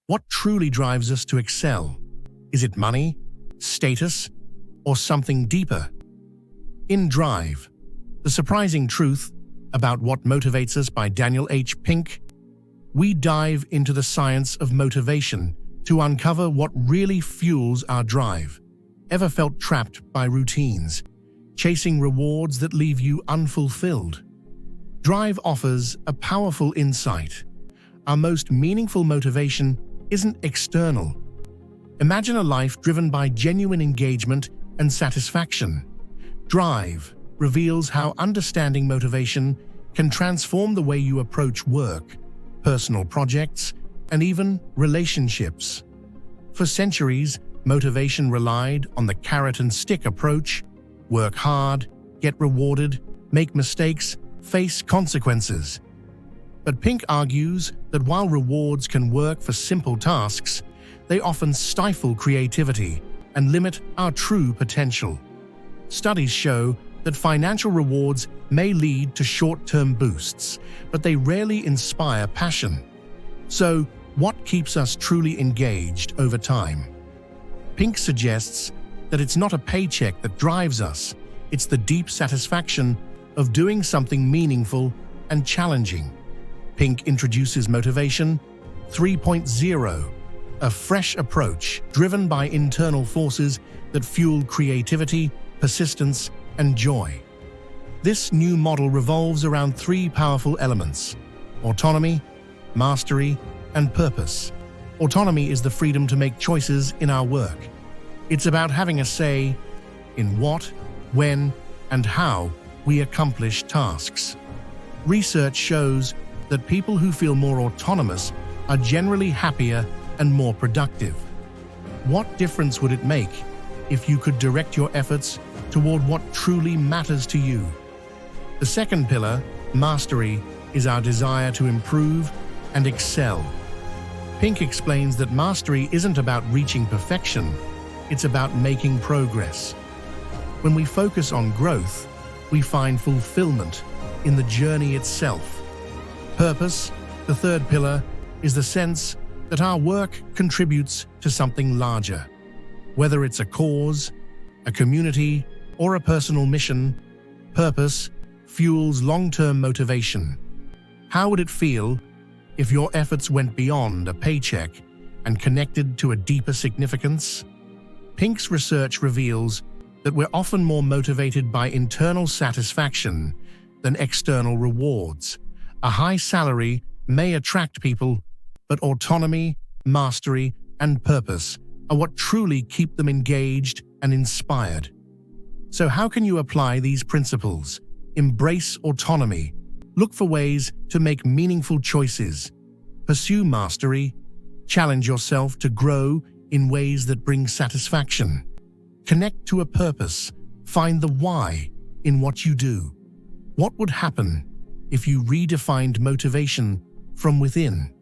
What truly drives us to excel? Is it money, status, or something deeper? In Drive, The Surprising Truth About What Motivates Us by Daniel H. Pink, we dive into the science of motivation to uncover what really fuels our drive. Ever felt trapped by routines, chasing rewards that leave you unfulfilled? Drive offers a powerful insight. Our most meaningful motivation isn't external. Imagine a life driven by genuine engagement and satisfaction. Drive reveals how understanding motivation can transform the way you approach work, personal projects, and even relationships. For centuries, motivation relied on the carrot-and-stick approach: work hard, get rewarded, make mistakes, face consequences. But Pink argues that while rewards can work for simple tasks, they often stifle creativity and limit our true potential. Studies show that financial rewards may lead to short-term boosts, but they rarely inspire passion. So, what keeps us truly engaged over time? Pink suggests that it's not a paycheck that drives us, it's the deep satisfaction of doing something meaningful and challenging. Pink introduces Motivation 3.0, a fresh approach driven by internal forces that fuel creativity, persistence, and joy. This new model revolves around three powerful elements: autonomy, mastery, and purpose. Autonomy is the freedom to make choices in our work. It's about having a say in what, when, and how we accomplish tasks. Research shows that people who feel more autonomous are generally happier and more productive. What difference would it make if you could direct your efforts toward what truly matters to you? The second pillar, mastery, is our desire to improve and excel. Pink explains that mastery isn't about reaching perfection, it's about making progress. When we focus on growth, we find fulfillment in the journey itself. Purpose, the third pillar, is the sense that our work contributes to something larger. Whether it's a cause, a community, or a personal mission, purpose fuels long-term motivation. How would it feel if your efforts went beyond a paycheck and connected to a deeper significance? Pink's research reveals that we're often more motivated by internal satisfaction than external rewards. A high salary may attract people, but autonomy, mastery, and purpose are what truly keep them engaged and inspired. So how can you apply these principles? Embrace autonomy. Look for ways to make meaningful choices. Pursue mastery. Challenge yourself to grow in ways that bring satisfaction. Connect to a purpose. Find the why in what you do. What would happen if you redefined motivation from within?